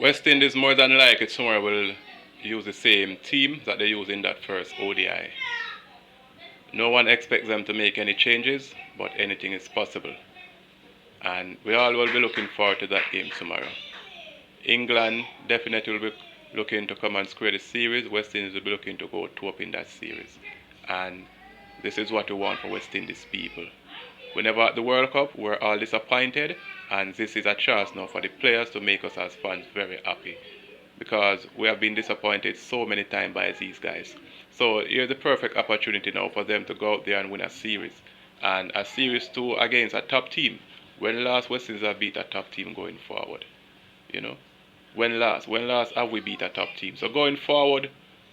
West Indies more than likely tomorrow will use the same team that they used in that first ODI. No one expects them to make any changes, but anything is possible. And we all will be looking forward to that game tomorrow. England definitely will be looking to come and square the series. West Indies will be looking to go two up in that series. And this is what we want for West Indies people. Whenever at the World Cup, we're all disappointed, and this is a chance now for the players to make us as fans very happy because we have been disappointed so many times by these guys. So here's the perfect opportunity now for them to go out there and win a series. And a series two against a top team. When last West Indies have beat a top team going forward? You know? When last have we beat a top team? So going forward,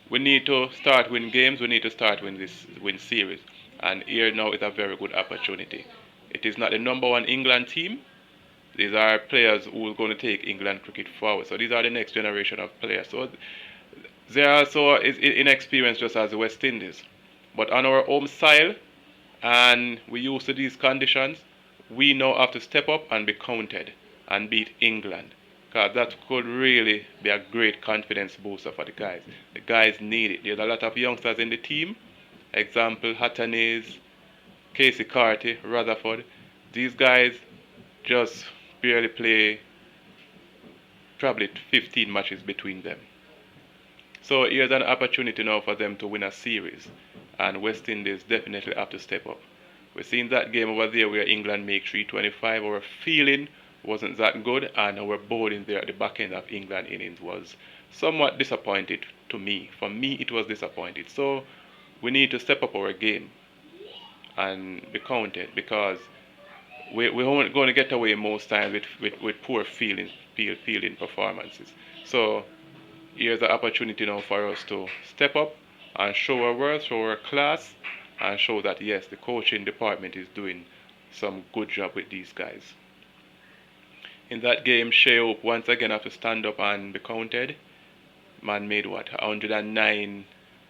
we need to start win games, we need to start win series. And here now is a very good opportunity. It is not the number one England team. These are players who are going to take England cricket forward. So these are the next generation of players. So they are so inexperienced just as the West Indies. But on our home soil, and we used to these conditions, we now have to step up and be counted and beat England. Because that could really be a great confidence booster for the guys. The guys need it. There's a lot of youngsters in the team. Example, Hattanes, Casey Carty, Rutherford. These guys just barely play probably 15 matches between them. So here's an opportunity now for them to win a series. And West Indies definitely have to step up. We've seen that game over there where England make 325. Our feeling wasn't that good, and our bowling there at the back end of England innings was somewhat disappointed to me. For me, it was disappointed. So we need to step up our game and be counted because we aren't going to get away most times with poor feeling performances. So here's the opportunity now for us to step up and show our worth, show our class, and show that yes, the coaching department is doing some good job with these guys. In that game, Shea Hope once again have to stand up and be counted. Man made what? 109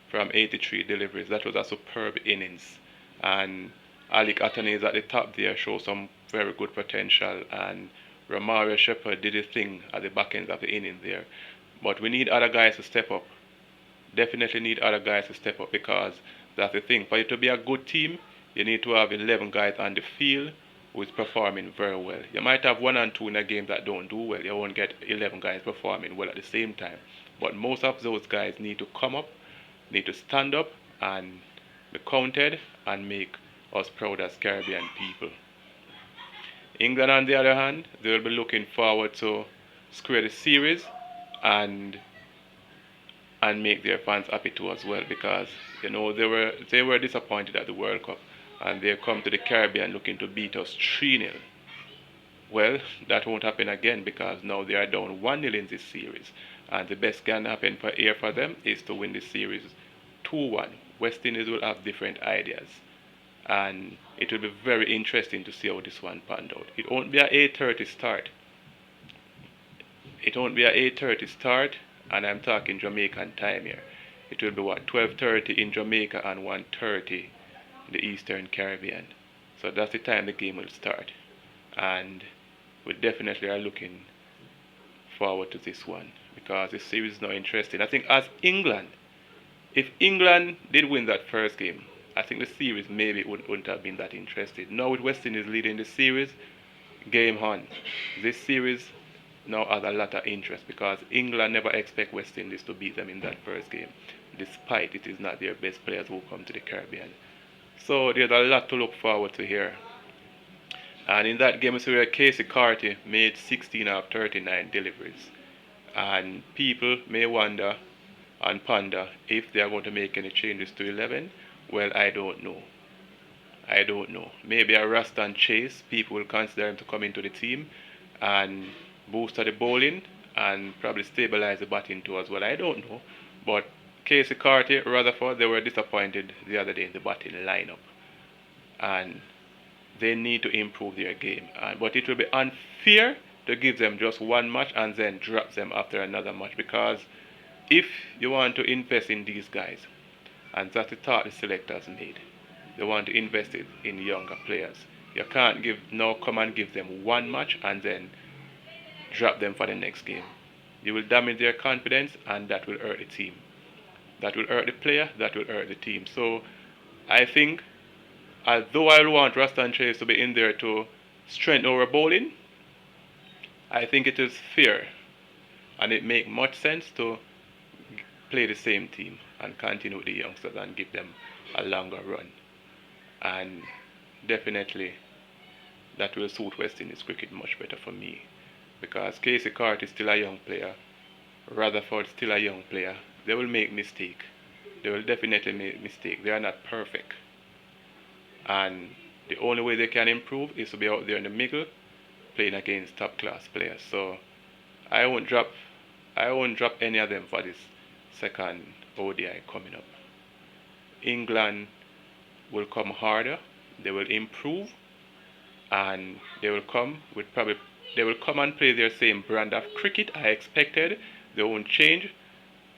from 83 deliveries. That was a superb innings. And Alec Athanaze at the top there showed some very good potential. And Romario Shepherd did his thing at the back end of the inning there. But we need other guys to step up. Definitely need other guys to step up because that's the thing. For you to be a good team, you need to have 11 guys on the field who is performing very well. You might have one and two in a game that don't do well. You won't get 11 guys performing well at the same time. But most of those guys need to come up, need to stand up and be counted and make us proud as Caribbean people. England, on the other hand, they will be looking forward to square the series and make their fans happy too as well because they were disappointed at the World Cup and they come to the Caribbean looking to beat us 3-0. Well, that won't happen again because now they are down 1-0 in this series and the best can happen for them is to win the series 2-1. West Indies will have different ideas and it will be very interesting to see how this one panned out. It won't be an 8:30 start. It won't be an 8:30 start, and I'm talking Jamaican time here. It will be what 12:30 in Jamaica and 1:30 in the Eastern Caribbean. So that's the time the game will start, and we definitely are looking forward to this one because this series is now interesting. I think as England, if England did win that first game, I think the series maybe wouldn't have been that interesting. Now with West Indies leading the series, game on. This series now has a lot of interest because England never expect West Indies to beat them in that first game, despite it is not their best players who come to the Caribbean. So there's a lot to look forward to here. And in that game, we saw where Casey Carty made 16 of 39 deliveries. And people may wonder and ponder if they are going to make any changes to 11. Well, I don't know. I don't know. Maybe a Raston Chase, people will consider him to come into the team and boost the bowling and probably stabilize the batting too as well. I don't know. But Casey Carty, Rutherford, they were disappointed the other day in the batting lineup. And they need to improve their game. But it will be unfair to give them just one match and then drop them after another match because if you want to invest in these guys, and that's the thought the selectors made, they want to invest it in younger players. You can't come and give them one match and then drop them for the next game. You will damage their confidence, and that will hurt the team. That will hurt the player, that will hurt the team. So I think, although I want Raston Chase to be in there to strengthen our bowling, I think it is fair and it makes much sense to play the same team and continue with the youngsters and give them a longer run. And definitely that will suit West Indies cricket much better for me, because Casey Cart is still a young player, Rutherford still a young player. They will make mistake. They will definitely make mistake. They are not perfect. And the only way they can improve is to be out there in the middle playing against top class players. So I won't drop any of them for this second ODI coming up. England will come harder, they will improve, and they will come and play their same brand of cricket I expected. They won't change,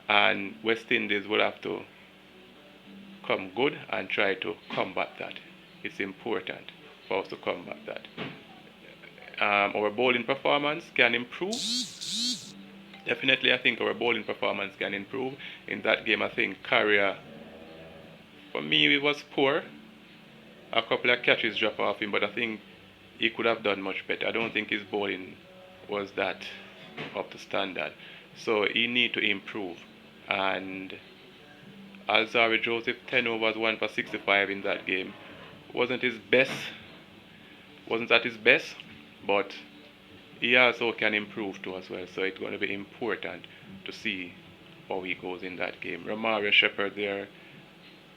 and West Indies will have to come good and try to combat that. It's important for us to combat that. Our bowling performance can improve. Definitely, I think our bowling performance can improve. In that game, I think Carrier, for me, it was poor. A couple of catches dropped off him, but I think he could have done much better. I don't think his bowling was that up to standard. So he need to improve. And Alzarri Joseph, 10 overs, 1 for 65 in that game. Wasn't at his best, but he also can improve too as well. So it's going to be important to see how he goes in that game. Romario Shepherd there,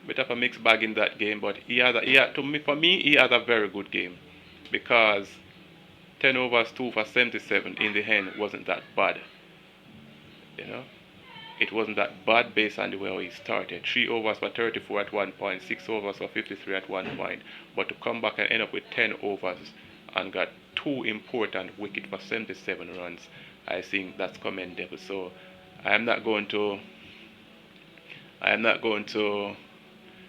bit of a mixed bag in that game, but for me, he has a very good game, because 10 overs, 2 for 77 in the end wasn't that bad. You know, it wasn't that bad based on the way he started. 3 overs for 34 at one point, 6 overs for 53 at one point. But to come back and end up with 10 overs and got 2 important wickets for 77 runs, I think that's commendable. So I am not going to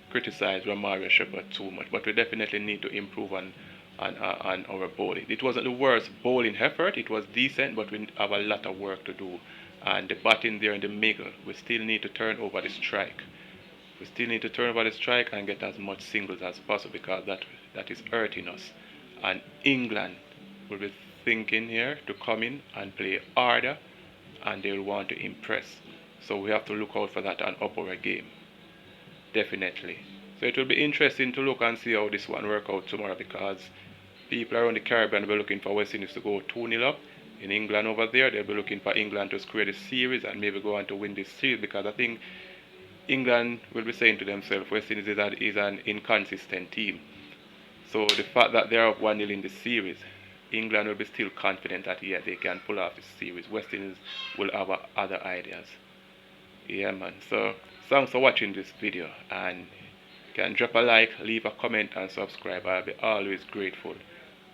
criticize Romario Shepherd too much, but we definitely need to improve on our bowling. It wasn't the worst bowling effort, it was decent, but we have a lot of work to do. And the batting there in the middle, we still need to turn over the strike. We still need to turn over the strike and get as much singles as possible, because that is hurting us. And England will be thinking here to come in and play harder, and they will want to impress. So we have to look out for that and up our game. Definitely. So it will be interesting to look and see how this one work out tomorrow, because people around the Caribbean will be looking for West Indies to go 2-0 up. In England over there, they'll be looking for England to square the series and maybe go on to win this series, because I think England will be saying to themselves, West Indies is an inconsistent team. So the fact that they're up 1-0 in the series, England will be still confident that yeah, they can pull off the series. West Indies will have other ideas. Yeah, man. So thanks for watching this video, and you can drop a like, leave a comment, and subscribe. I'll be always grateful.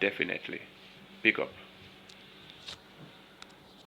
Definitely. Big up.